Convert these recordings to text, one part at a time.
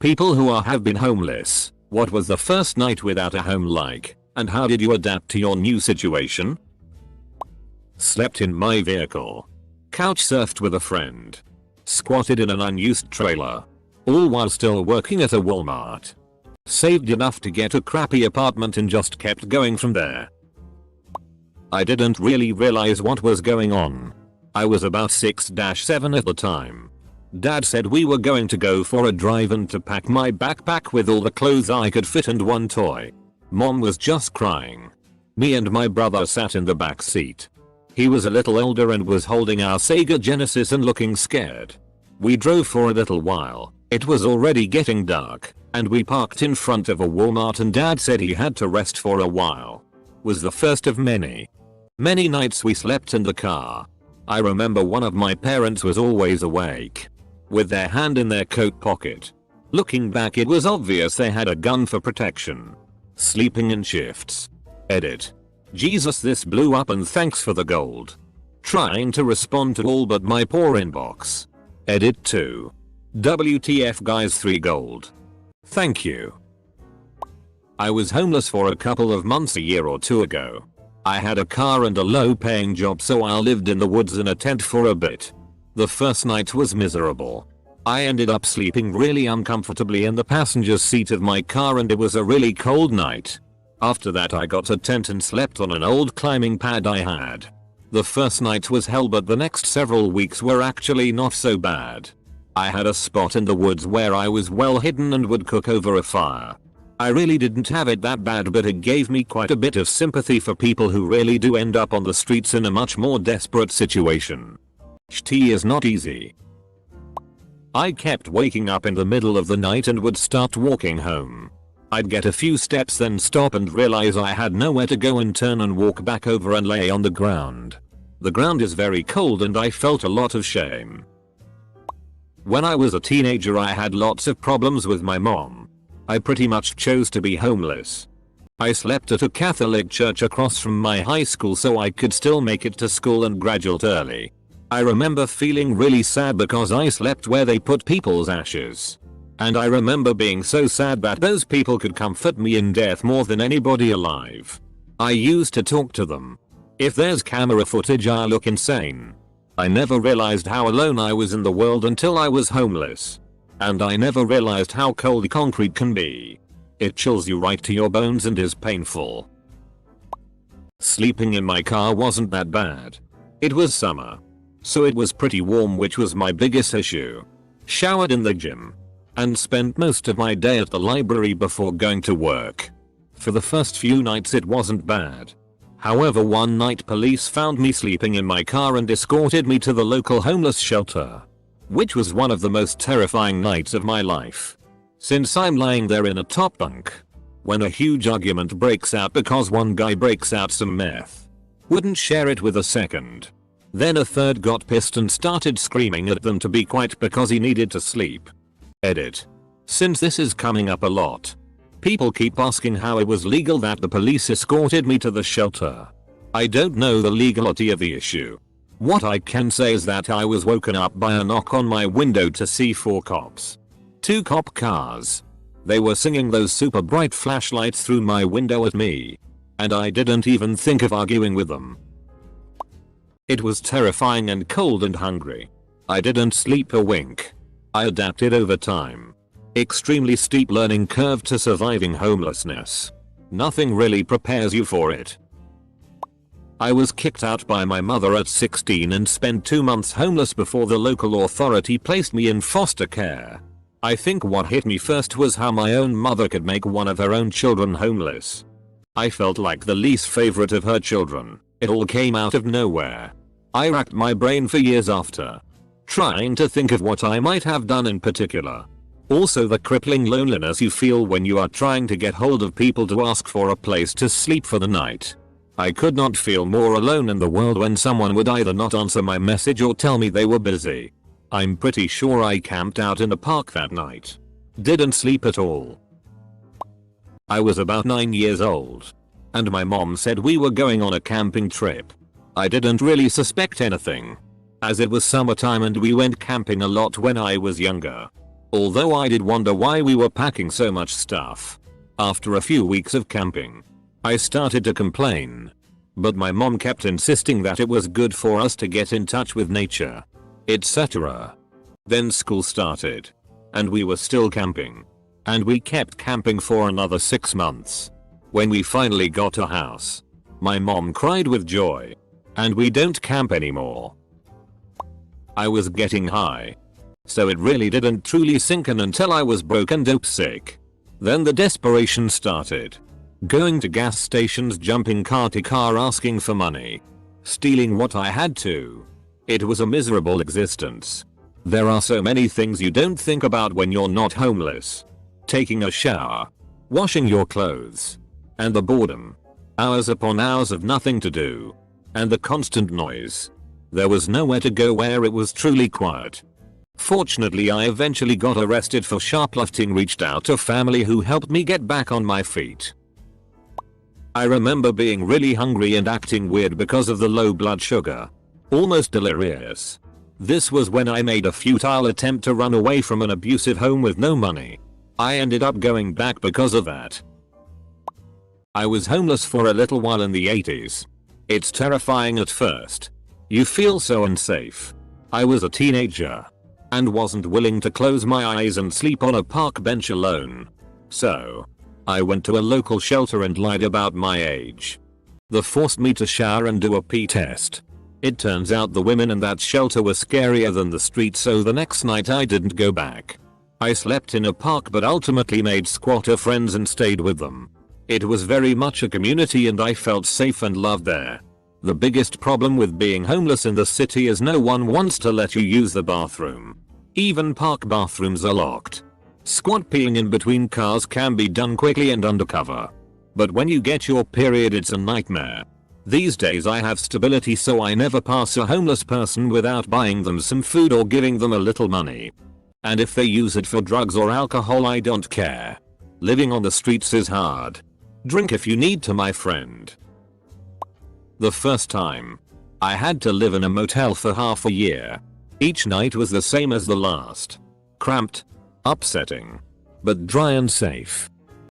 People who have been homeless, what was the first night without a home like, and how did you adapt to your new situation? Slept in my vehicle. Couch surfed with a friend. Squatted in an unused trailer. All while still working at a Walmart. Saved enough to get a crappy apartment and just kept going from there. I didn't really realize what was going on. I was about 6-7 at the time. Dad said we were going to go for a drive and to pack my backpack with all the clothes I could fit and one toy. Mom was just crying. Me and my brother sat in the back seat. He was a little older and was holding our Sega Genesis and looking scared. We drove for a little while. It was already getting dark, and we parked in front of a Walmart and Dad said he had to rest for a while. Was the first of many nights we slept in the car. I remember one of my parents was always awake, with their hand in their coat pocket. Looking back, it was obvious they had a gun for protection. Sleeping in shifts. Edit. Jesus, this blew up and thanks for the gold. Trying to respond to all but my poor inbox. Edit 2. WTF guys, 3 gold. Thank you. I was homeless for a couple of months a year or two ago. I had a car and a low paying job, so I lived in the woods in a tent for a bit. The first night was miserable. I ended up sleeping really uncomfortably in the passenger seat of my car and it was a really cold night. After that I got a tent and slept on an old climbing pad I had. The first night was hell, but the next several weeks were actually not so bad. I had a spot in the woods where I was well hidden and would cook over a fire. I really didn't have it that bad, but it gave me quite a bit of sympathy for people who really do end up on the streets in a much more desperate situation. Tea is not easy. I kept waking up in the middle of the night and would start walking home. I'd get a few steps, then stop and realize I had nowhere to go and turn and walk back over and lay on the ground. The ground is very cold and I felt a lot of shame. When I was a teenager I had lots of problems with my mom. I pretty much chose to be homeless. I slept at a Catholic church across from my high school so I could still make it to school and graduate early. I remember feeling really sad because I slept where they put people's ashes. And I remember being so sad that those people could comfort me in death more than anybody alive. I used to talk to them. If there's camera footage I'll look insane. I never realized how alone I was in the world until I was homeless. And I never realized how cold concrete can be. It chills you right to your bones and is painful. Sleeping in my car wasn't that bad. It was summer, so it was pretty warm, which was my biggest issue. Showered in the gym. And spent most of my day at the library before going to work. For the first few nights it wasn't bad. However, one night police found me sleeping in my car and escorted me to the local homeless shelter. Which was one of the most terrifying nights of my life. Since I'm lying there in a top bunk. When a huge argument breaks out because one guy breaks out some meth. Wouldn't share it with a second. Then a third got pissed and started screaming at them to be quiet because he needed to sleep. Edit. Since this is coming up a lot. People keep asking how it was legal that the police escorted me to the shelter. I don't know the legality of the issue. What I can say is that I was woken up by a knock on my window to see 4 cops. 2 cop cars. They were singing those super bright flashlights through my window at me. And I didn't even think of arguing with them. It was terrifying and cold and hungry. I didn't sleep a wink. I adapted over time. Extremely steep learning curve to surviving homelessness. Nothing really prepares you for it. I was kicked out by my mother at 16 and spent 2 months homeless before the local authority placed me in foster care. I think what hit me first was how my own mother could make one of her own children homeless. I felt like the least favorite of her children. It all came out of nowhere. I racked my brain for years after, trying to think of what I might have done in particular. Also the crippling loneliness you feel when you are trying to get hold of people to ask for a place to sleep for the night. I could not feel more alone in the world when someone would either not answer my message or tell me they were busy. I'm pretty sure I camped out in a park that night. Didn't sleep at all. I was about 9 years old. And my mom said we were going on a camping trip. I didn't really suspect anything, as it was summertime and we went camping a lot when I was younger. Although I did wonder why we were packing so much stuff. After a few weeks of camping, I started to complain. But my mom kept insisting that it was good for us to get in touch with nature, etc. Then school started. And we were still camping. And we kept camping for another 6 months. When we finally got a house, my mom cried with joy. And we don't camp anymore. I was getting high. So it really didn't truly sink in until I was broke and dope sick. Then the desperation started. Going to gas stations, jumping car to car asking for money. Stealing what I had to. It was a miserable existence. There are so many things you don't think about when you're not homeless. Taking a shower. Washing your clothes. And the boredom. Hours upon hours of nothing to do. And the constant noise. There was nowhere to go where it was truly quiet. Fortunately, I eventually got arrested for shoplifting, reached out to family who helped me get back on my feet. I remember being really hungry and acting weird because of the low blood sugar. Almost delirious. This was when I made a futile attempt to run away from an abusive home with no money. I ended up going back because of that. I was homeless for a little while in the 80s. It's terrifying at first. You feel so unsafe. I was a teenager. And wasn't willing to close my eyes and sleep on a park bench alone. So, I went to a local shelter and lied about my age. They forced me to shower and do a pee test. It turns out the women in that shelter were scarier than the street, so the next night I didn't go back. I slept in a park but ultimately made squatter friends and stayed with them. It was very much a community and I felt safe and loved there. The biggest problem with being homeless in the city is no one wants to let you use the bathroom. Even park bathrooms are locked. Squat peeing in between cars can be done quickly and undercover. But when you get your period, it's a nightmare. These days I have stability, so I never pass a homeless person without buying them some food or giving them a little money. And if they use it for drugs or alcohol, I don't care. Living on the streets is hard. Drink if you need to, my friend. The first time, I had to live in a motel for half a year. Each night was the same as the last. Cramped, upsetting, but dry and safe.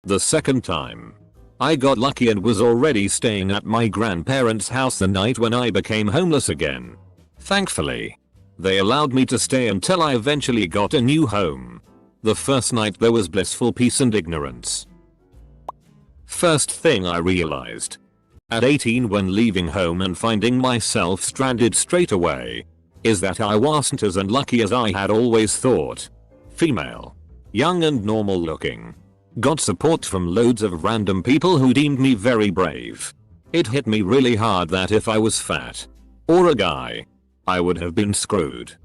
The second time, I got lucky and was already staying at my grandparents' house the night when I became homeless again. Thankfully, they allowed me to stay until I eventually got a new home. The first night there was blissful peace and ignorance. First thing I realized. At 18, when leaving home and finding myself stranded straight away, is that I wasn't as unlucky as I had always thought. Female. Young and normal looking. Got support from loads of random people who deemed me very brave. It hit me really hard that if I was fat, or a guy, I would have been screwed.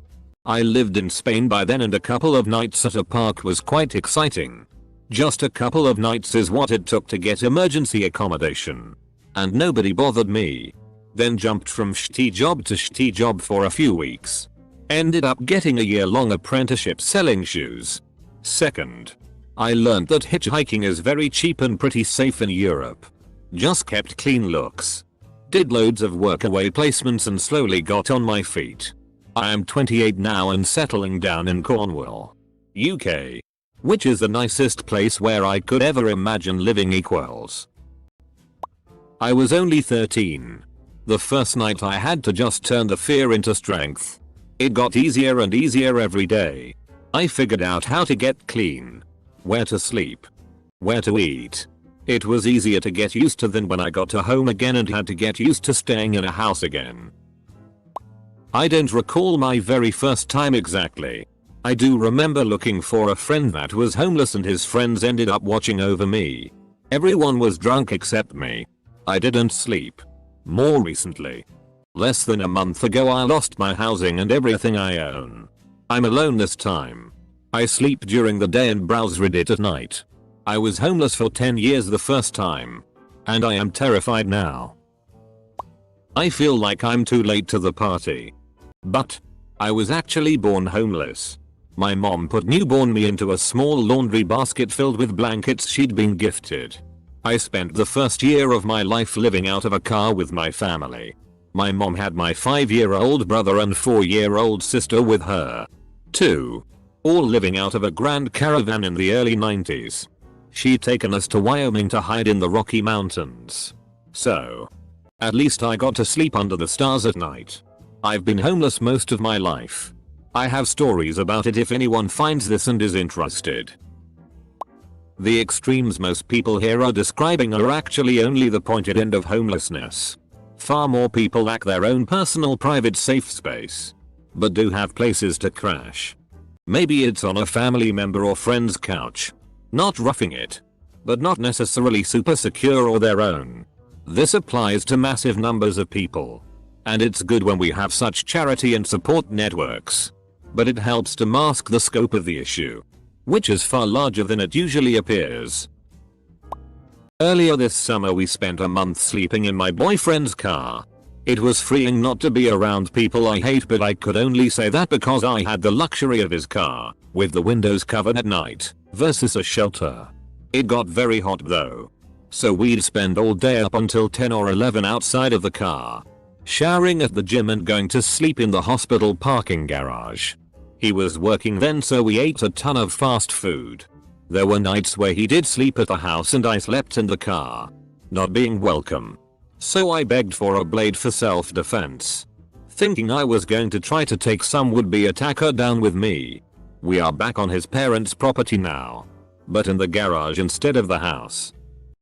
I lived in Spain by then and a couple of nights at a park was quite exciting. Just a couple of nights is what it took to get emergency accommodation. And nobody bothered me. Then jumped from shitty job to shitty job for a few weeks. Ended up getting a year-long apprenticeship selling shoes. Second, I learned that hitchhiking is very cheap and pretty safe in Europe. Just kept clean looks. Did loads of workaway placements and slowly got on my feet. I am 28 now and settling down in Cornwall, UK. Which is the nicest place where I could ever imagine living equals. I was only 13. The first night I had to just turn the fear into strength. It got easier and easier every day. I figured out how to get clean, where to sleep, where to eat. It was easier to get used to than when I got to home again and had to get used to staying in a house again. I don't recall my very first time exactly. I do remember looking for a friend that was homeless and his friends ended up watching over me. Everyone was drunk except me. I didn't sleep. More recently, less than a month ago, I lost my housing and everything I own. I'm alone this time. I sleep during the day and browse Reddit at night. I was homeless for 10 years the first time. And I am terrified now. I feel like I'm too late to the party. But I was actually born homeless. My mom put newborn me into a small laundry basket filled with blankets she'd been gifted. I spent the first year of my life living out of a car with my family. My mom had my 5-year-old brother and 4-year-old sister with her. 2. all living out of a grand caravan in the early 90s. She'd taken us to Wyoming to hide in the Rocky Mountains. So, at least I got to sleep under the stars at night. I've been homeless most of my life. I have stories about it if anyone finds this and is interested. The extremes most people here are describing are actually only the pointed end of homelessness. Far more people lack their own personal private safe space, but do have places to crash. Maybe it's on a family member or friend's couch. Not roughing it, but not necessarily super secure or their own. This applies to massive numbers of people. And it's good when we have such charity and support networks. But it helps to mask the scope of the issue, which is far larger than it usually appears. Earlier this summer we spent a month sleeping in my boyfriend's car. It was freeing not to be around people I hate, but I could only say that because I had the luxury of his car, with the windows covered at night, versus a shelter. It got very hot though. So we'd spend all day up until 10 or 11 outside of the car, showering at the gym and going to sleep in the hospital parking garage. He was working then, so we ate a ton of fast food. There were nights where he did sleep at the house and I slept in the car, not being welcome. So I begged for a blade for self-defense, thinking I was going to try to take some would-be attacker down with me. We are back on his parents' property now, but in the garage instead of the house.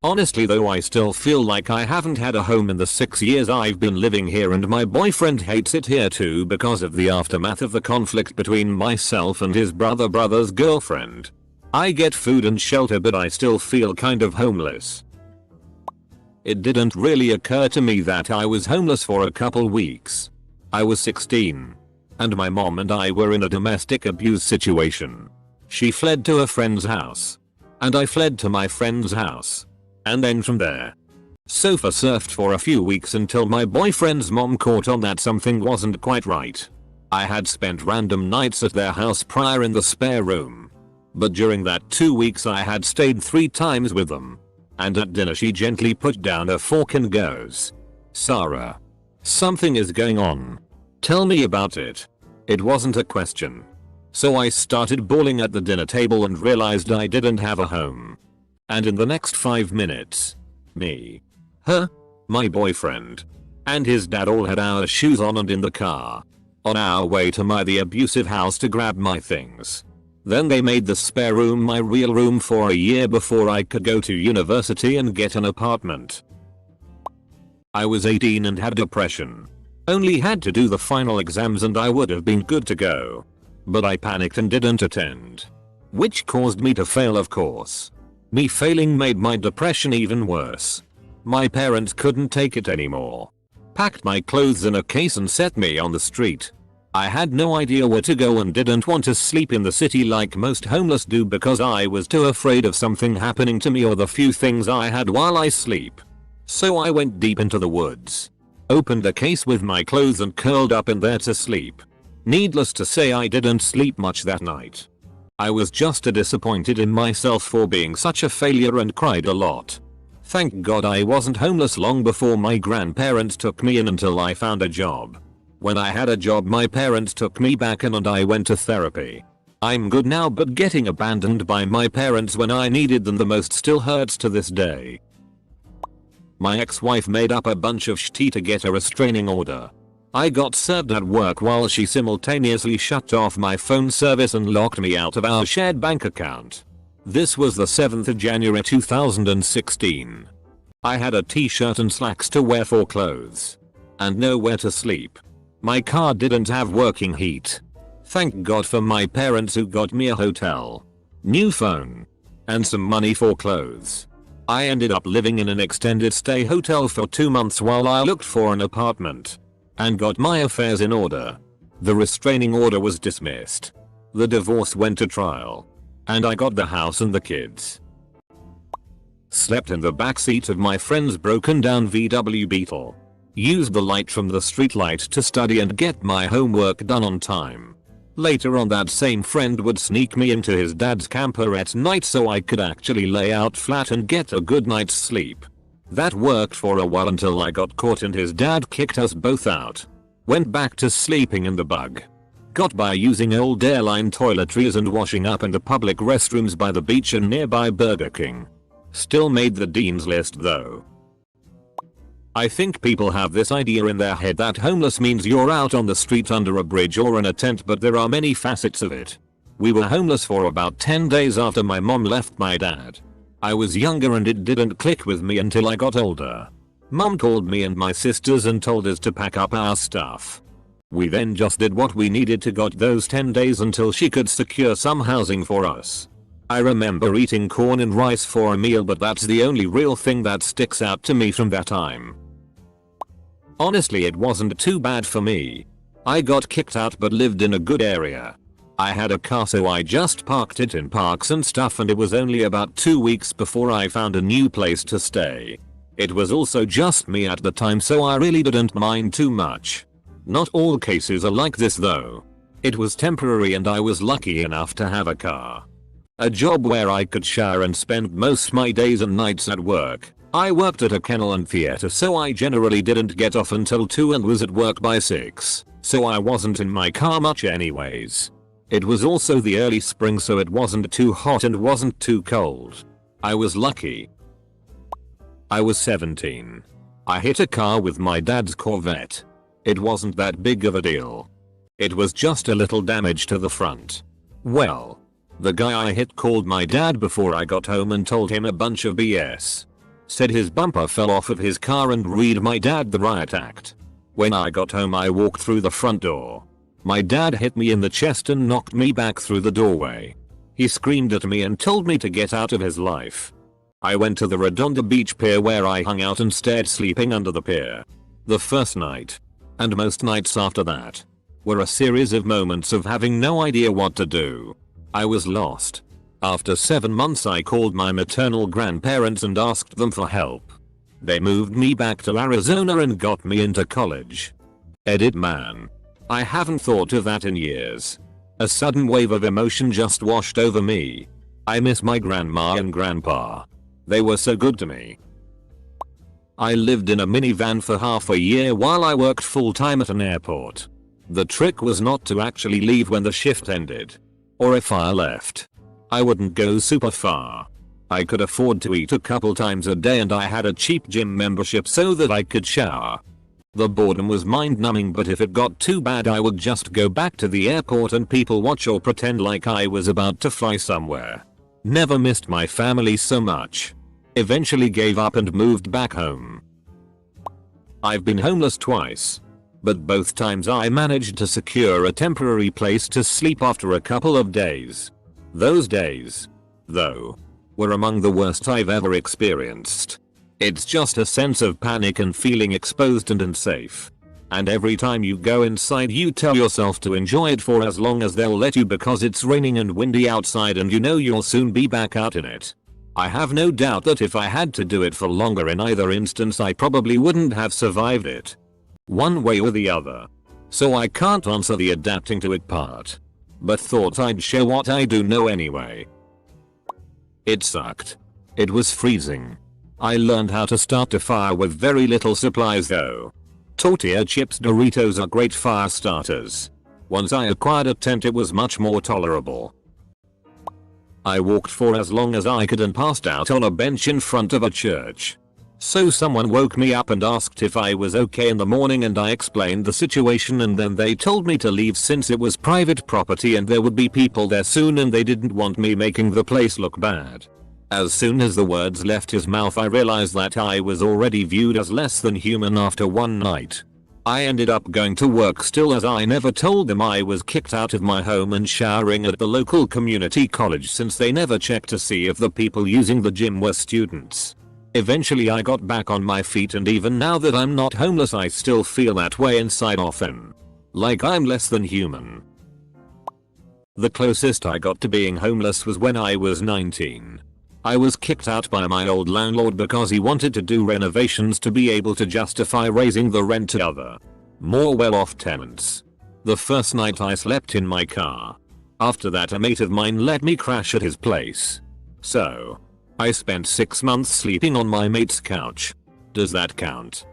Honestly though, I still feel like I haven't had a home in the 6 years I've been living here, and my boyfriend hates it here too because of the aftermath of the conflict between myself and his brother's girlfriend. I get food and shelter, but I still feel kind of homeless. It didn't really occur to me that I was homeless for a couple weeks. I was 16, and my mom and I were in a domestic abuse situation. She fled to a friend's house, and I fled to my friend's house, and then from there, sofa surfed for a few weeks until my boyfriend's mom caught on that something wasn't quite right. I had spent random nights at their house prior in the spare room, but during that 2 weeks I had stayed 3 times with them. And at dinner she gently put down a fork and goes, "Sarah, something is going on. Tell me about it." It wasn't a question. So I started bawling at the dinner table and realized I didn't have a home. And in the next 5 minutes, me, her, my boyfriend, and his dad all had our shoes on and in the car, on our way to the abusive house to grab my things. Then they made the spare room my real room for a year before I could go to university and get an apartment. I was 18 and had depression. Only had to do the final exams and I would have been good to go. But I panicked and didn't attend, which caused me to fail, of course. Me failing made my depression even worse. My parents couldn't take it anymore, packed my clothes in a case and set me on the street. I had no idea where to go and didn't want to sleep in the city like most homeless do because I was too afraid of something happening to me or the few things I had while I sleep. So I went deep into the woods, opened a case with my clothes and curled up in there to sleep. Needless to say, I didn't sleep much that night. I was just disappointed in myself for being such a failure and cried a lot. Thank God I wasn't homeless long before my grandparents took me in until I found a job. When I had a job, my parents took me back in and I went to therapy. I'm good now, but getting abandoned by my parents when I needed them the most still hurts to this day. My ex-wife made up a bunch of shit to get a restraining order. I got served at work while she simultaneously shut off my phone service and locked me out of our shared bank account. This was the 7th of January 2016. I had a t-shirt and slacks to wear for clothes, and nowhere to sleep. My car didn't have working heat. Thank God for my parents who got me a hotel, new phone, and some money for clothes. I ended up living in an extended stay hotel for 2 months while I looked for an apartment, and got my affairs in order. The restraining order was dismissed. The divorce went to trial, and I got the house and the kids. Slept in the backseat of my friend's broken down VW Beetle. Used the light from the streetlight to study and get my homework done on time. Later on, that same friend would sneak me into his dad's camper at night so I could actually lay out flat and get a good night's sleep. That worked for a while until I got caught and his dad kicked us both out. Went back to sleeping in the bug. Got by using old airline toiletries and washing up in the public restrooms by the beach and nearby Burger King. Still made the dean's list though. I think people have this idea in their head that homeless means you're out on the street under a bridge or in a tent, but there are many facets of it. We were homeless for about 10 days after my mom left my dad. I was younger and it didn't click with me until I got older. Mom called me and my sisters and told us to pack up our stuff. We then just did what we needed to got those 10 days until she could secure some housing for us. I remember eating corn and rice for a meal, but that's the only real thing that sticks out to me from that time. Honestly, it wasn't too bad for me. I got kicked out but lived in a good area. I had a car, so I just parked it in parks and stuff, and it was only about 2 weeks before I found a new place to stay. It was also just me at the time, so I really didn't mind too much. Not all cases are like this though. It was temporary and I was lucky enough to have a car. A job where I could shower and spend most my days and nights at work. I worked at a kennel and theatre, so I generally didn't get off until 2 and was at work by 6, so I wasn't in my car much anyways. It was also the early spring, so it wasn't too hot and wasn't too cold. I was lucky. I was 17. I hit a car with my dad's Corvette. It wasn't that big of a deal. It was just a little damage to the front. Well, the guy I hit called my dad before I got home and told him a bunch of BS. Said his bumper fell off of his car and read my dad the riot act. When I got home, I walked through the front door. My dad hit me in the chest and knocked me back through the doorway. He screamed at me and told me to get out of his life. I went to the Redondo Beach Pier where I hung out and stayed sleeping under the pier. The first night, and most nights after that, were a series of moments of having no idea what to do. I was lost. After 7 months, I called my maternal grandparents and asked them for help. They moved me back to Arizona and got me into college. Edit man. I haven't thought of that in years. A sudden wave of emotion just washed over me. I miss my grandma and grandpa. They were so good to me. I lived in a minivan for half a year while I worked full time at an airport. The trick was not to actually leave when the shift ended. Or if I left, I wouldn't go super far. I could afford to eat a couple times a day and I had a cheap gym membership so that I could shower. The boredom was mind-numbing, but if it got too bad I would just go back to the airport and people watch or pretend like I was about to fly somewhere. Never missed my family so much. Eventually gave up and moved back home. I've been homeless twice, but both times I managed to secure a temporary place to sleep after a couple of days. Those days, though, were among the worst I've ever experienced. It's just a sense of panic and feeling exposed and unsafe. And every time you go inside you tell yourself to enjoy it for as long as they'll let you, because it's raining and windy outside and you know you'll soon be back out in it. I have no doubt that if I had to do it for longer in either instance I probably wouldn't have survived it. One way or the other. So I can't answer the adapting to it part. But thought I'd share what I do know anyway. It sucked. It was freezing. I learned how to start a fire with very little supplies though. Tortilla chips Doritos are great fire starters. Once I acquired a tent it was much more tolerable. I walked for as long as I could and passed out on a bench in front of a church. So someone woke me up and asked if I was okay in the morning, and I explained the situation, and then they told me to leave since it was private property and there would be people there soon and they didn't want me making the place look bad. As soon as the words left his mouth I realized that I was already viewed as less than human after one night. I ended up going to work still, as I never told them I was kicked out of my home, and showering at the local community college since they never checked to see if the people using the gym were students. Eventually I got back on my feet, and even now that I'm not homeless I still feel that way inside often. Like I'm less than human. The closest I got to being homeless was when I was 19. I was kicked out by my old landlord because he wanted to do renovations to be able to justify raising the rent to other, more well-off tenants. The first night I slept in my car. After that a mate of mine let me crash at his place. So, I spent 6 months sleeping on my mate's couch. Does that count?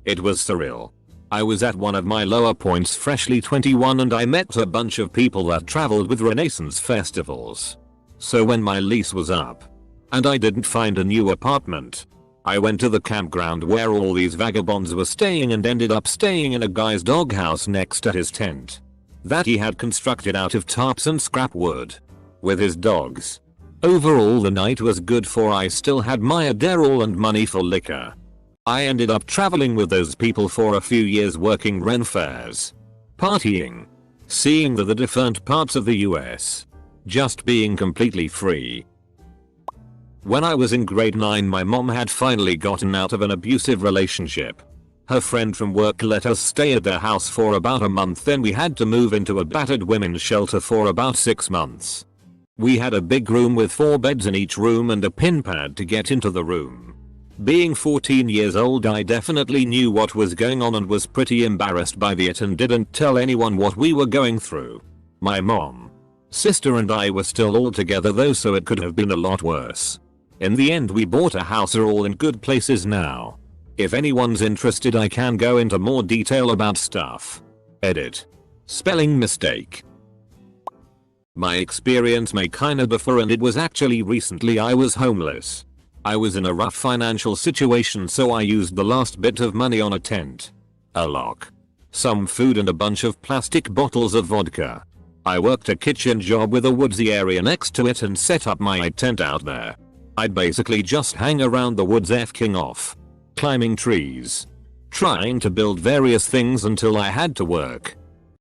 It was surreal. I was at one of my lower points, freshly 21, and I met a bunch of people that traveled with Renaissance festivals. So when my lease was up and I didn't find a new apartment, I went to the campground where all these vagabonds were staying and ended up staying in a guy's doghouse next to his tent that he had constructed out of tarps and scrap wood with his dogs. Overall the night was good, for I still had my Adderall and money for liquor. I ended up traveling with those people for a few years, working Ren fairs, partying, seeing the different parts of the US, just being completely free. When I was in grade 9, my mom had finally gotten out of an abusive relationship. Her friend from work let us stay at their house for about a month, then we had to move into a battered women's shelter for about 6 months. We had a big room with 4 beds in each room and a pin pad to get into the room. Being 14 years old, I definitely knew what was going on and was pretty embarrassed by it and didn't tell anyone what we were going through. My mom, sister and I were still all together though, so it could have been a lot worse. In the end we bought a house, are all in good places now. If anyone's interested I can go into more detail about stuff. Edit. Spelling mistake. My experience may kinda differ, and it was actually recently. I was homeless. I was in a rough financial situation, so I used the last bit of money on a tent, a lock, some food and a bunch of plastic bottles of vodka. I worked a kitchen job with a woodsy area next to it and set up my tent out there. I'd basically just hang around the woods f***ing off, climbing trees, trying to build various things until I had to work.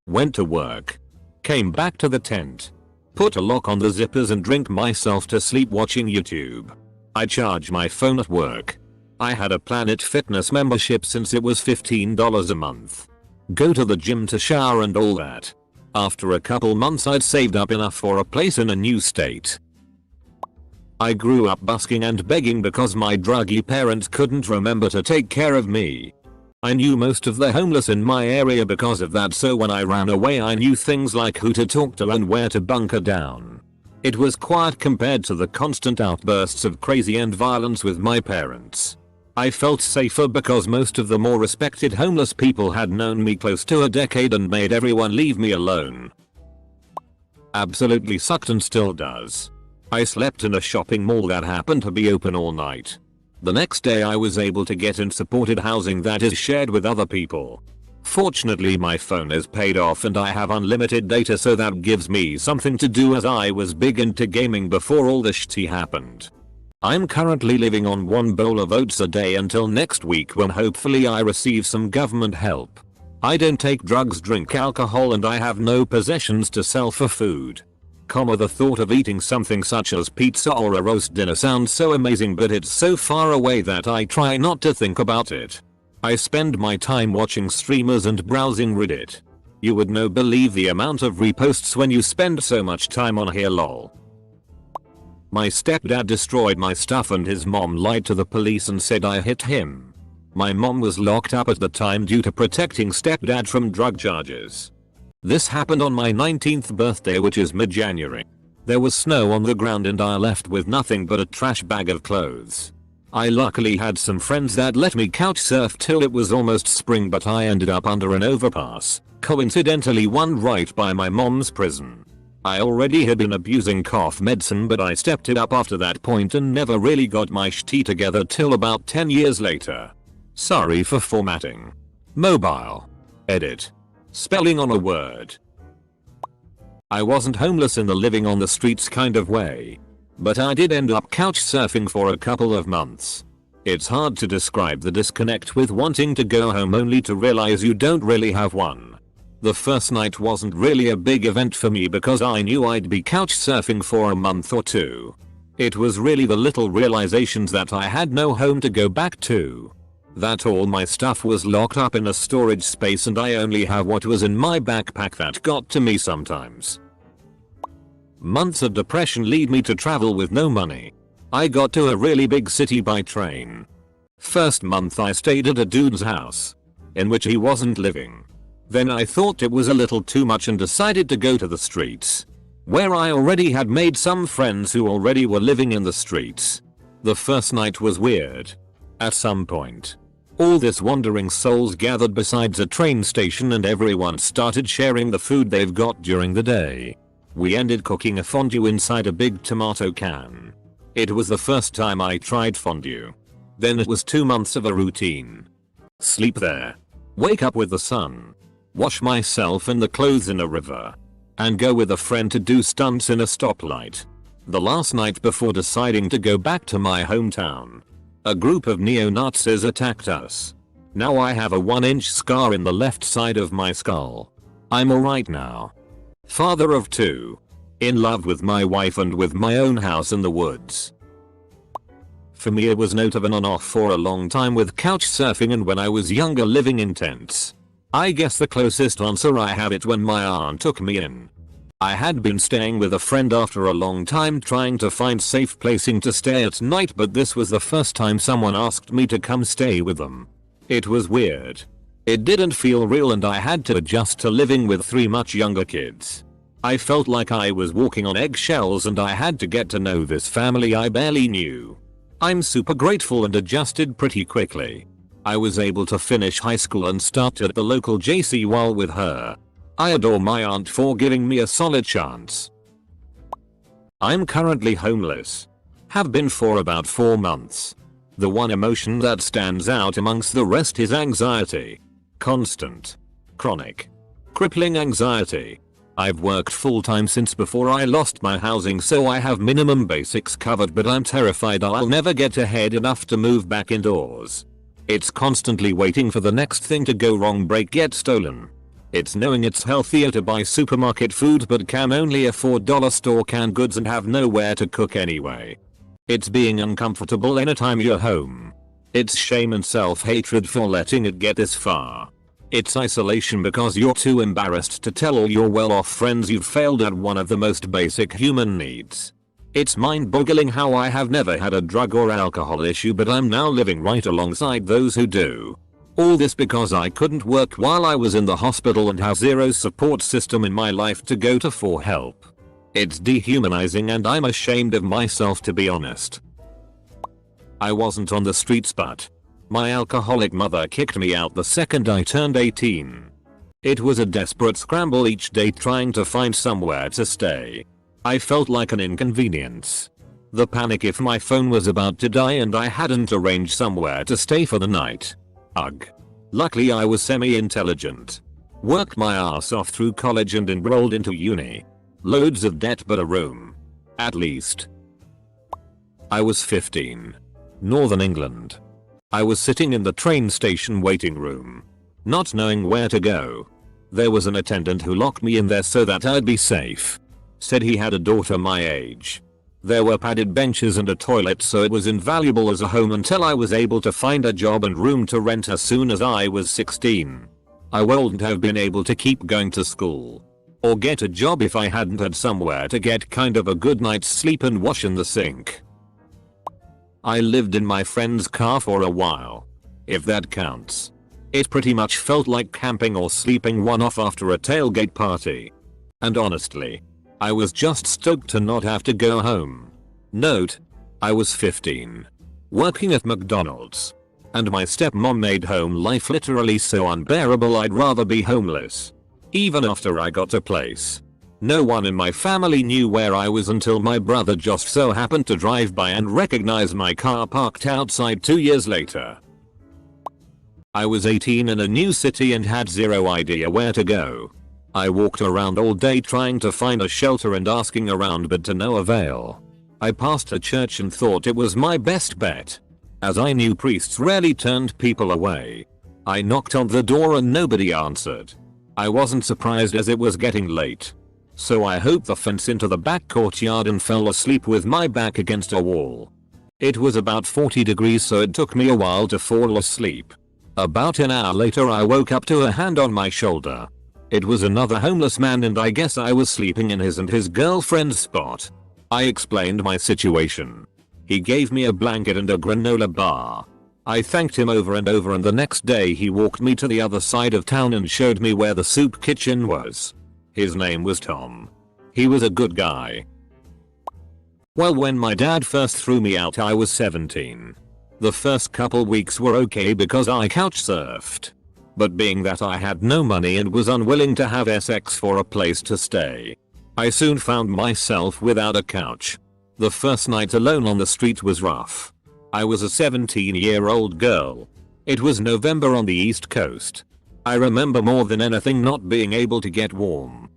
Went to work, came back to the tent, put a lock on the zippers and drink myself to sleep watching YouTube. I charge my phone at work. I had a Planet Fitness membership since it was $15 a month. Go to the gym to shower and all that. After a couple months I'd saved up enough for a place in a new state. I grew up busking and begging because my druggy parents couldn't remember to take care of me. I knew most of the homeless in my area because of that, so when I ran away I knew things like who to talk to and where to bunker down. It was quiet compared to the constant outbursts of crazy and violence with my parents. I felt safer because most of the more respected homeless people had known me close to a decade and made everyone leave me alone. Absolutely sucked and still does. I slept in a shopping mall that happened to be open all night. The next day I was able to get in supported housing that is shared with other people. Fortunately my phone is paid off and I have unlimited data, so that gives me something to do, as I was big into gaming before all the shit happened. I'm currently living on 1 bowl of oats a day until next week, when hopefully I receive some government help. I don't take drugs, drink alcohol, and I have no possessions to sell for food. The thought of eating something such as pizza or a roast dinner sounds so amazing, but it's so far away that I try not to think about it. I spend my time watching streamers and browsing Reddit. You would no believe the amount of reposts when you spend so much time on here, lol. My stepdad destroyed my stuff and his mom lied to the police and said I hit him. My mom was locked up at the time due to protecting stepdad from drug charges. This happened on my 19th birthday, which is mid-January. There was snow on the ground and I left with nothing but a trash bag of clothes. I luckily had some friends that let me couch surf till it was almost spring, but I ended up under an overpass, coincidentally one right by my mom's prison. I already had been abusing cough medicine, but I stepped it up after that point and never really got my shit together till about 10 years later. Sorry for formatting. Mobile. Edit. Spelling on a word. I wasn't homeless in the living on the streets kind of way, but I did end up couch surfing for a couple of months. It's hard to describe the disconnect with wanting to go home only to realize you don't really have one. The first night wasn't really a big event for me because I knew I'd be couch surfing for a month or two. It was really the little realizations that I had no home to go back to, that all my stuff was locked up in a storage space and I only have what was in my backpack, that got to me sometimes. Months of depression lead me to travel with no money. I got to a really big city by train. First month I stayed at a dude's house, in which he wasn't living. Then I thought it was a little too much and decided to go to the streets, where I already had made some friends who already were living in the streets. The first night was weird. At some point, All this wandering souls gathered besides a train station and everyone started sharing the food they've got during the day. We ended cooking a fondue inside a big tomato can. It was the first time I tried fondue. Then it was 2 months of a routine. Sleep there. Wake up with the sun. Wash myself and the clothes in a river. And go with a friend to do stunts in a stoplight. The last night before deciding to go back to my hometown, a group of neo-Nazis attacked us. Now I have a 1-inch scar in the left side of my skull. I'm alright now. Father of 2. In love with my wife and with my own house in the woods. For me it was note of an on-off for a long time with couch surfing and when I was younger living in tents. I guess the closest answer I have it when my aunt took me in. I had been staying with a friend after a long time trying to find safe placing to stay at night, but this was the first time someone asked me to come stay with them. It was weird. It didn't feel real and I had to adjust to living with 3 much younger kids. I felt like I was walking on eggshells and I had to get to know this family I barely knew. I'm super grateful and adjusted pretty quickly. I was able to finish high school and start at the local JC while with her. I adore my aunt for giving me a solid chance. I'm currently homeless. Have been for about 4 months. The one emotion that stands out amongst the rest is anxiety. Constant. Chronic. Crippling anxiety. I've worked full time since before I lost my housing, so I have minimum basics covered, but I'm terrified I'll never get ahead enough to move back indoors. It's constantly waiting for the next thing to go wrong, break, get stolen. It's knowing it's healthier to buy supermarket food but can only afford dollar store canned goods and have nowhere to cook anyway. It's being uncomfortable anytime you're home. It's shame and self-hatred for letting it get this far. It's isolation because you're too embarrassed to tell all your well-off friends you've failed at one of the most basic human needs. It's mind-boggling how I have never had a drug or alcohol issue, but I'm now living right alongside those who do. All this because I couldn't work while I was in the hospital and have zero support system in my life to go to for help. It's dehumanizing and I'm ashamed of myself, to be honest. I wasn't on the streets, but my alcoholic mother kicked me out the second I turned 18. It was a desperate scramble each day trying to find somewhere to stay. I felt like an inconvenience. The panic if my phone was about to die and I hadn't arranged somewhere to stay for the night. Ugh. Luckily I was semi-intelligent. Worked my ass off through college and enrolled into uni. Loads of debt but a room. At least. I was 15. Northern England. I was sitting in the train station waiting room. Not knowing where to go. There was an attendant who locked me in there so that I'd be safe. Said he had a daughter my age. There were padded benches and a toilet, so it was invaluable as a home until I was able to find a job and room to rent as soon as I was 16. I wouldn't have been able to keep going to school or get a job if I hadn't had somewhere to get kind of a good night's sleep and wash in the sink. I lived in my friend's car for a while, if that counts. It pretty much felt like camping or sleeping one off after a tailgate party. And honestly, I was just stoked to not have to go home. Note, I was 15. Working at McDonald's. And my stepmom made home life literally so unbearable I'd rather be homeless. Even after I got a place. No one in my family knew where I was until my brother just so happened to drive by and recognize my car parked outside 2 years later. I was 18 in a new city and had zero idea where to go. I walked around all day trying to find a shelter and asking around, but to no avail. I passed a church and thought it was my best bet, as I knew priests rarely turned people away. I knocked on the door and nobody answered. I wasn't surprised as it was getting late. So I hopped the fence into the back courtyard and fell asleep with my back against a wall. It was about 40 degrees, so it took me a while to fall asleep. About an hour later I woke up to a hand on my shoulder. It was another homeless man and I guess I was sleeping in his and his girlfriend's spot. I explained my situation. He gave me a blanket and a granola bar. I thanked him over and over, and the next day he walked me to the other side of town and showed me where the soup kitchen was. His name was Tom. He was a good guy. Well, when my dad first threw me out I was 17. The first couple weeks were okay because I couch surfed. But being that I had no money and was unwilling to have sex for a place to stay, I soon found myself without a couch. The first night alone on the street was rough. I was a 17-year-old girl. It was November on the East Coast. I remember more than anything not being able to get warm.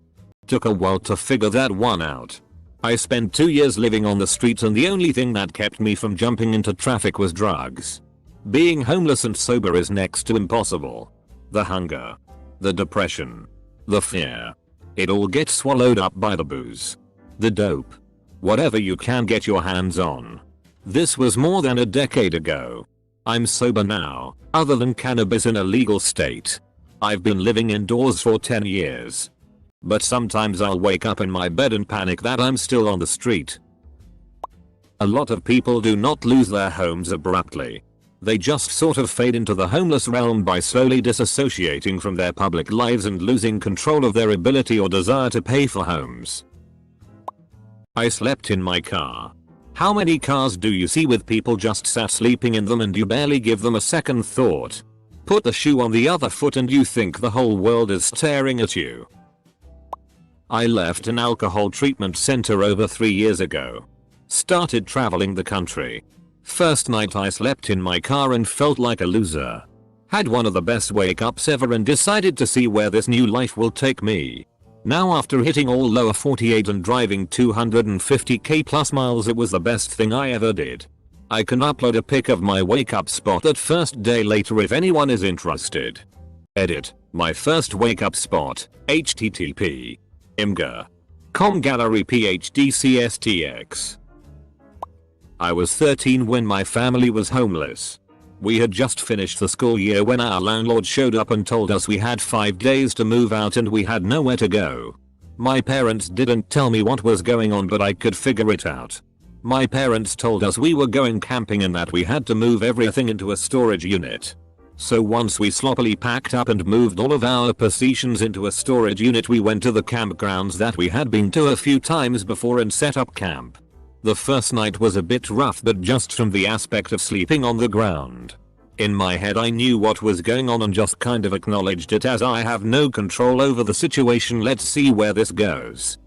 Took a while to figure that one out. I spent 2 years living on the street and the only thing that kept me from jumping into traffic was drugs. Being homeless and sober is next to impossible. The hunger, the depression, the fear. It all gets swallowed up by the booze, the dope, whatever you can get your hands on. This was more than a decade ago. I'm sober now, other than cannabis in a legal state. I've been living indoors for 10 years. But sometimes I'll wake up in my bed and panic that I'm still on the street. A lot of people do not lose their homes abruptly. They just sort of fade into the homeless realm by slowly disassociating from their public lives and losing control of their ability or desire to pay for homes. I slept in my car. How many cars do you see with people just sat sleeping in them and you barely give them a second thought? Put the shoe on the other foot and you think the whole world is staring at you. I left an alcohol treatment center over 3 years ago. Started traveling the country. First night I slept in my car and felt like a loser. Had one of the best wake ups ever and decided to see where this new life will take me. Now after hitting all lower 48 and driving 250k plus miles, it was the best thing I ever did. I can upload a pic of my wake up spot at first day later if anyone is interested. Edit. My first wake up spot. http. imgur.com gallery PHDCSTX. I was 13 when my family was homeless. We had just finished the school year when our landlord showed up and told us we had 5 days to move out and we had nowhere to go. My parents didn't tell me what was going on, but I could figure it out. My parents told us we were going camping and that we had to move everything into a storage unit. So once we sloppily packed up and moved all of our possessions into a storage unit, we went to the campgrounds that we had been to a few times before and set up camp. The first night was a bit rough, but just from the aspect of sleeping on the ground. In my head I knew what was going on and just kind of acknowledged it as I have no control over the situation. Let's see where this goes.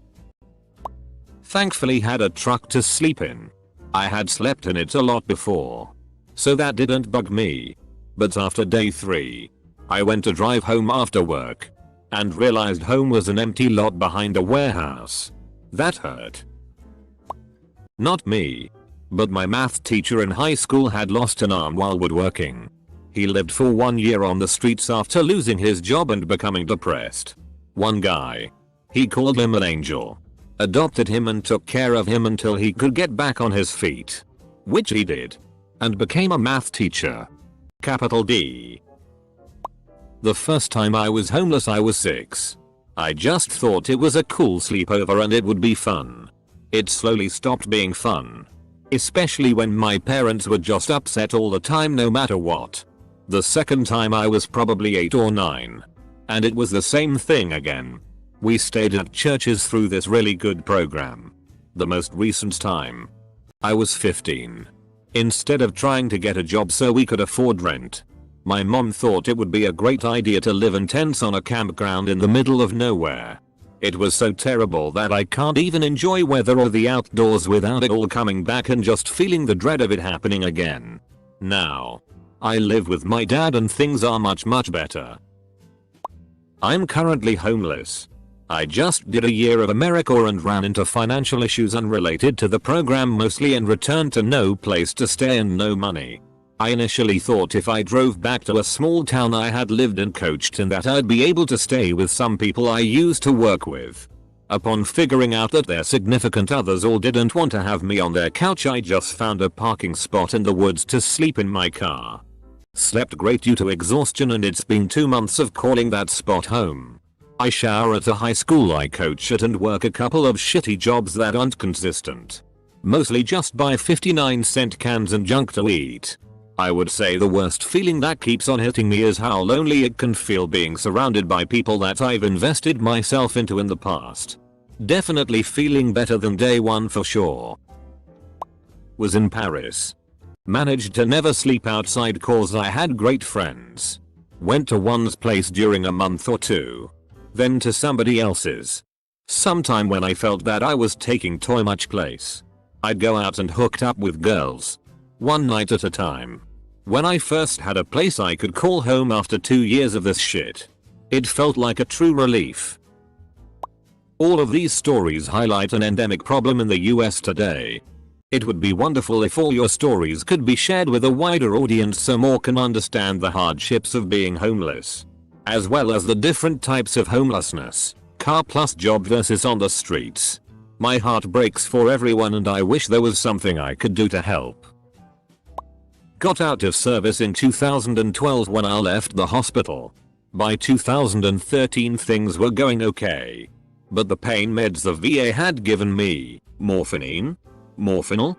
Thankfully had a truck to sleep in. I had slept in it a lot before, so that didn't bug me. But after day 3, I went to drive home after work and realized home was an empty lot behind a warehouse. That hurt. Not me, but my math teacher in high school had lost an arm while woodworking. He lived for 1 year on the streets after losing his job and becoming depressed. One guy, he called him an angel, adopted him and took care of him until he could get back on his feet, which he did, and became a math teacher. Capital D. The first time I was homeless I was 6. I just thought it was a cool sleepover and it would be fun. It slowly stopped being fun. Especially when my parents were just upset all the time no matter what. The second time I was probably 8 or 9. And it was the same thing again. We stayed at churches through this really good program. The most recent time, I was 15. Instead of trying to get a job so we could afford rent, my mom thought it would be a great idea to live in tents on a campground in the middle of nowhere. It was so terrible that I can't even enjoy weather or the outdoors without it all coming back and just feeling the dread of it happening again. Now, I live with my dad and things are much better. I'm currently homeless. I just did a year of America and ran into financial issues unrelated to the program mostly and returned to no place to stay and no money. I initially thought if I drove back to a small town I had lived and coached in that I'd be able to stay with some people I used to work with. Upon figuring out that their significant others all didn't want to have me on their couch, I just found a parking spot in the woods to sleep in my car. Slept great due to exhaustion and it's been 2 months of calling that spot home. I shower at a high school I coach at and work a couple of shitty jobs that aren't consistent. Mostly just buy 59-cent cans and junk to eat. I would say the worst feeling that keeps on hitting me is how lonely it can feel being surrounded by people that I've invested myself into in the past. Definitely feeling better than day 1 for sure. Was in Paris. Managed to never sleep outside cause I had great friends. Went to one's place during a month or two. Then to somebody else's. Sometime when I felt that I was taking too much place, I'd go out and hooked up with girls. One night at a time. When I first had a place I could call home after 2 years of this shit, it felt like a true relief. All of these stories highlight an endemic problem in the US today. It would be wonderful if all your stories could be shared with a wider audience so more can understand the hardships of being homeless, as well as the different types of homelessness, car plus job versus on the streets. My heart breaks for everyone and I wish there was something I could do to help. Got out of service in 2012 when I left the hospital. By 2013 things were going okay. But the pain meds the VA had given me, morphine? Morphinol?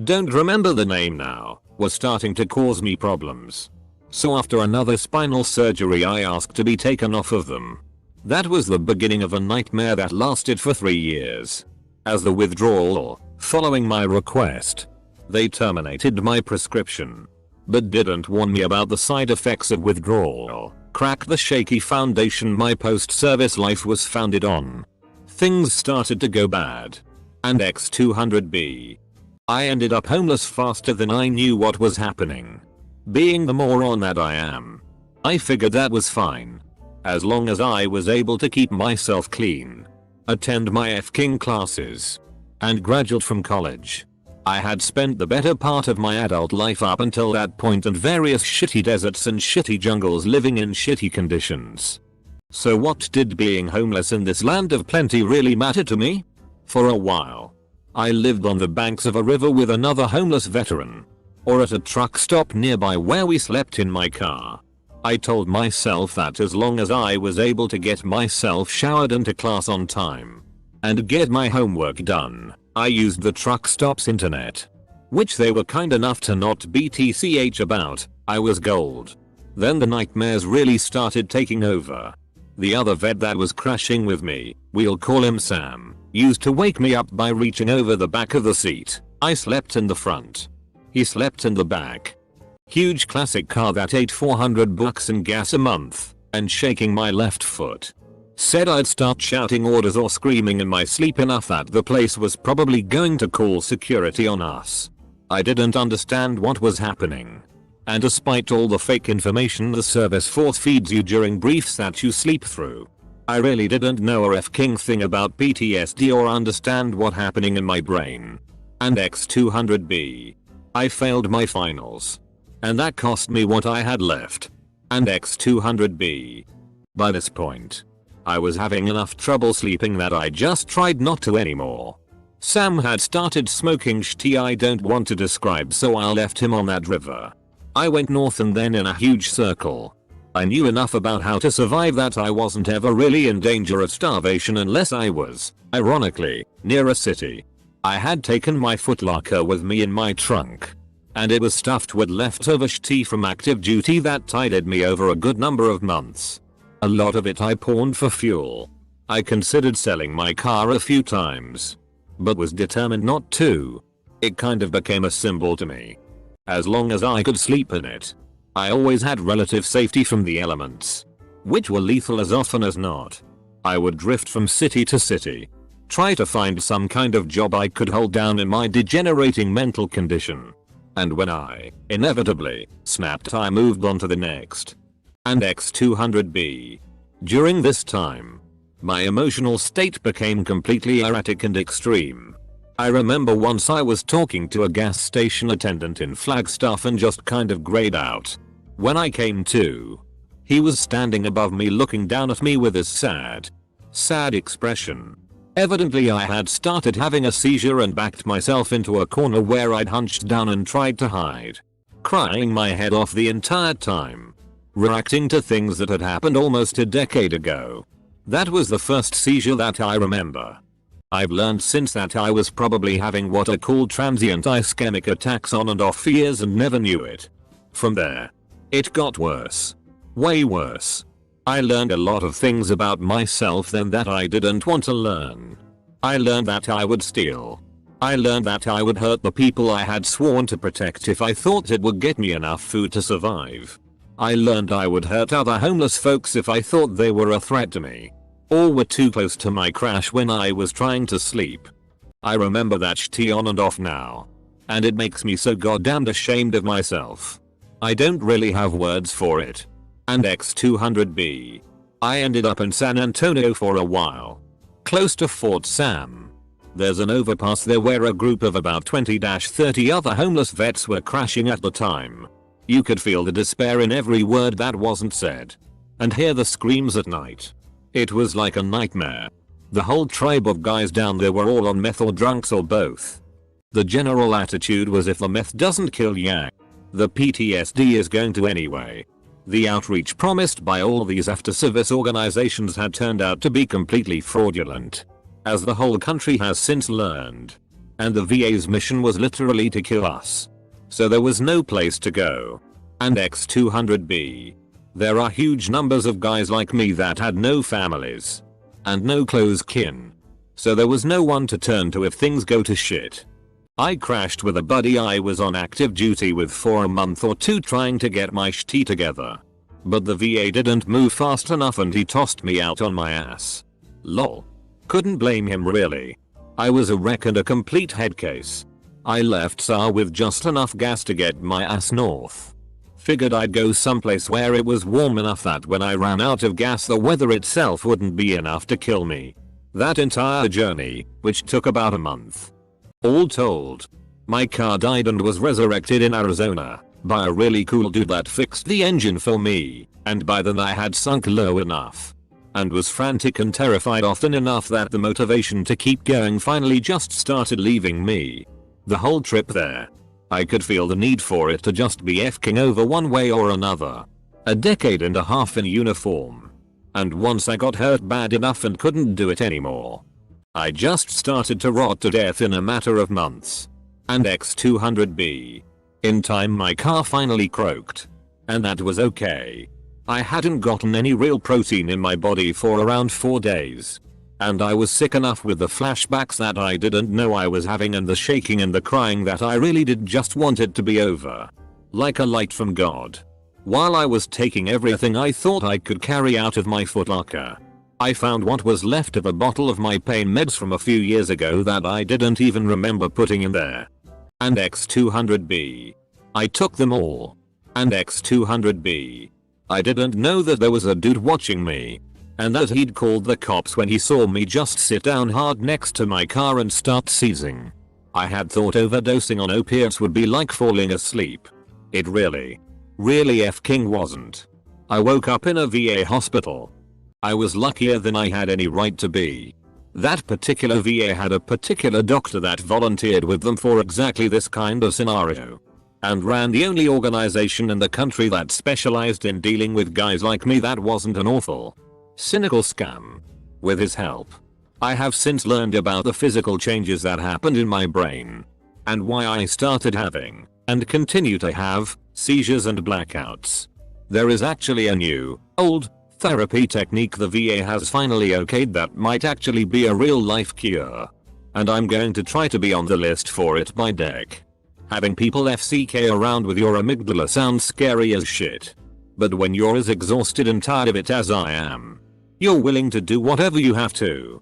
Don't remember the name now, was starting to cause me problems. So after another spinal surgery I asked to be taken off of them. That was the beginning of a nightmare that lasted for 3 years. As the withdrawal, following my request, they terminated my prescription. But didn't warn me about the side effects of withdrawal. Crack the shaky foundation my post-service life was founded on. Things started to go bad. And X200B. I ended up homeless faster than I knew what was happening. Being the moron that I am, I figured that was fine. As long as I was able to keep myself clean, attend my F-King classes, and graduate from college. I had spent the better part of my adult life up until that point in various shitty deserts and shitty jungles living in shitty conditions. So what did being homeless in this land of plenty really matter to me? For a while, I lived on the banks of a river with another homeless veteran, or at a truck stop nearby where we slept in my car. I told myself that as long as I was able to get myself showered and to class on time, and get my homework done, I used the truck stop's internet, which they were kind enough to not BTCH about. I was gold. Then the nightmares really started taking over. The other vet that was crashing with me, we'll call him Sam, used to wake me up by reaching over the back of the seat. I slept in the front. He slept in the back. Huge classic car that ate $400 in gas a month, and shaking my left foot. Said I'd start shouting orders or screaming in my sleep enough that the place was probably going to call security on us. I didn't understand what was happening. And despite all the fake information the service force feeds you during briefs that you sleep through, I really didn't know a F-King thing about PTSD or understand what happening in my brain. And X200B. I failed my finals. And that cost me what I had left. And X200B. By this point, I was having enough trouble sleeping that I just tried not to anymore. Sam had started smoking shit I don't want to describe, so I left him on that river. I went north and then in a huge circle. I knew enough about how to survive that I wasn't ever really in danger of starvation unless I was, ironically, near a city. I had taken my footlocker with me in my trunk, and it was stuffed with leftover shit from active duty that tided me over a good number of months. A lot of it I pawned for fuel. I considered selling my car a few times, but was determined not to. It kind of became a symbol to me. As long as I could sleep in it, I always had relative safety from the elements, which were lethal as often as not. I would drift from city to city, try to find some kind of job I could hold down in my degenerating mental condition. And when I, inevitably, snapped, I moved on to the next. And X200B. During this time, my emotional state became completely erratic and extreme. I remember once I was talking to a gas station attendant in Flagstaff and just kind of grayed out. When I came to, he was standing above me looking down at me with his sad expression. Evidently I had started having a seizure and backed myself into a corner where I'd hunched down and tried to hide, crying my head off the entire time, reacting to things that had happened almost a decade ago. That was the first seizure that I remember. I've learned since that I was probably having what are called transient ischemic attacks on and off for years and never knew it. From there, it got worse. Way worse. I learned a lot of things about myself then that I didn't want to learn. I learned that I would steal. I learned that I would hurt the people I had sworn to protect if I thought it would get me enough food to survive. I learned I would hurt other homeless folks if I thought they were a threat to me, or were too close to my crash when I was trying to sleep. I remember that shit on and off now, and it makes me so goddamn ashamed of myself. I don't really have words for it. And X200B. I ended up in San Antonio for a while, close to Fort Sam. There's an overpass there where a group of about 20-30 other homeless vets were crashing at the time. You could feel the despair in every word that wasn't said, and hear the screams at night. It was like a nightmare. The whole tribe of guys down there were all on meth or drunks or both. The general attitude was if the meth doesn't kill ya, the PTSD is going to anyway. The outreach promised by all these after-service organizations had turned out to be completely fraudulent, as the whole country has since learned. And the VA's mission was literally to kill us. So there was no place to go. And X200B. There are huge numbers of guys like me that had no families, and no close kin. So there was no one to turn to if things go to shit. I crashed with a buddy I was on active duty with for a month or two trying to get my shit together. But the VA didn't move fast enough and he tossed me out on my ass. Lol. Couldn't blame him really. I was a wreck and a complete head case. I left SAR with just enough gas to get my ass north. Figured I'd go someplace where it was warm enough that when I ran out of gas the weather itself wouldn't be enough to kill me. That entire journey, which took about a month. All told, my car died and was resurrected in Arizona by a really cool dude that fixed the engine for me, and by then I had sunk low enough and was frantic and terrified often enough that the motivation to keep going finally just started leaving me. The whole trip there, I could feel the need for it to just be fking over one way or another. A decade and a half in uniform. And once I got hurt bad enough and couldn't do it anymore, I just started to rot to death in a matter of months. And X200B. In time my car finally croaked. And that was okay. I hadn't gotten any real protein in my body for around 4 days. And I was sick enough with the flashbacks that I didn't know I was having and the shaking and the crying that I really did just want it to be over. Like a light from God. While I was taking everything I thought I could carry out of my footlocker, I found what was left of a bottle of my pain meds from a few years ago that I didn't even remember putting in there. And X200B. I took them all. And X200B. I didn't know that there was a dude watching me, and that he'd called the cops when he saw me just sit down hard next to my car and start seizing. I had thought overdosing on opiates would be like falling asleep. It really f***ing wasn't. I woke up in a VA hospital. I was luckier than I had any right to be. That particular VA had a particular doctor that volunteered with them for exactly this kind of scenario, and ran the only organization in the country that specialized in dealing with guys like me that wasn't an awful, cynical scam. With his help, I have since learned about the physical changes that happened in my brain, and why I started having, and continue to have, seizures and blackouts. There is actually a new, old, therapy technique the VA has finally okayed that might actually be a real life cure. And I'm going to try to be on the list for it by deck. Having people FCK around with your amygdala sounds scary as shit. But when you're as exhausted and tired of it as I am, you're willing to do whatever you have to.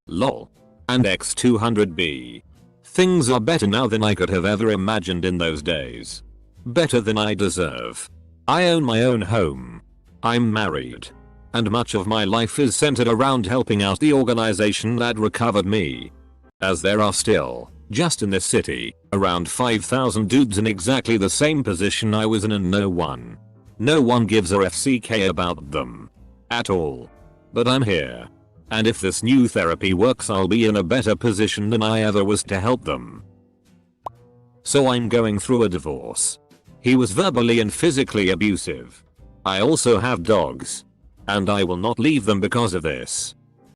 Lol. And X200B. Things are better now than I could have ever imagined in those days. Better than I deserve. I own my own home. I'm married. And much of my life is centered around helping out the organization that recovered me. As there are still, just in this city, around 5,000 dudes in exactly the same position I was in, and no one gives a FCK about them. At all. But I'm here. And if this new therapy works, I'll be in a better position than I ever was to help them. So I'm going through a divorce. He was verbally and physically abusive. I also have dogs. And I will not leave them because of this.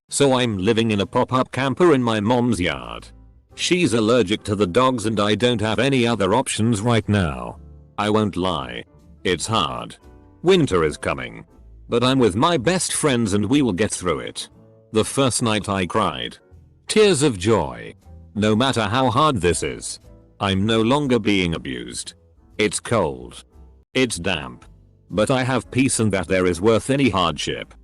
So I'm living in a pop-up camper in my mom's yard. She's allergic to the dogs and I don't have any other options right now. I won't lie. It's hard. Winter is coming. But I'm with my best friends and we will get through it. The first night I cried. Tears of joy. No matter how hard this is, I'm no longer being abused. It's cold. It's damp. But I have peace and that there is worth any hardship.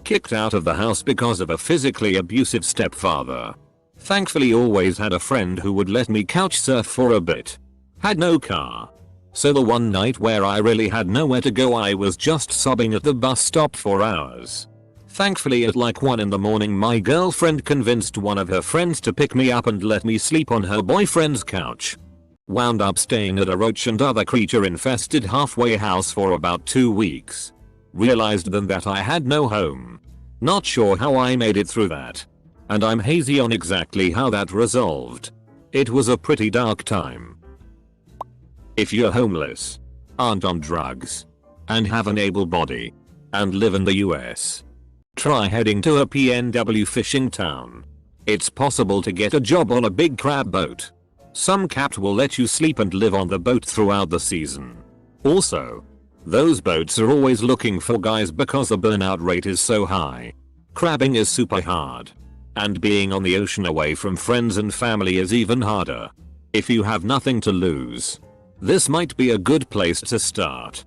Kicked out of the house because of a physically abusive stepfather. Thankfully always had a friend who would let me couch surf for a bit. Had no car. So the one night where I really had nowhere to go I was just sobbing at the bus stop for hours. Thankfully at like 1 in the morning my girlfriend convinced one of her friends to pick me up and let me sleep on her boyfriend's couch. Wound up staying at a roach and other creature infested halfway house for about 2 weeks. Realized then that I had no home. Not sure how I made it through that. And I'm hazy on exactly how that resolved. It was a pretty dark time. If you're homeless, aren't on drugs, and have an able body, and live in the US, try heading to a PNW fishing town. It's possible to get a job on a big crab boat. Some capt will let you sleep and live on the boat throughout the season. Also, those boats are always looking for guys because the burnout rate is so high. Crabbing is super hard. And being on the ocean away from friends and family is even harder. If you have nothing to lose, this might be a good place to start.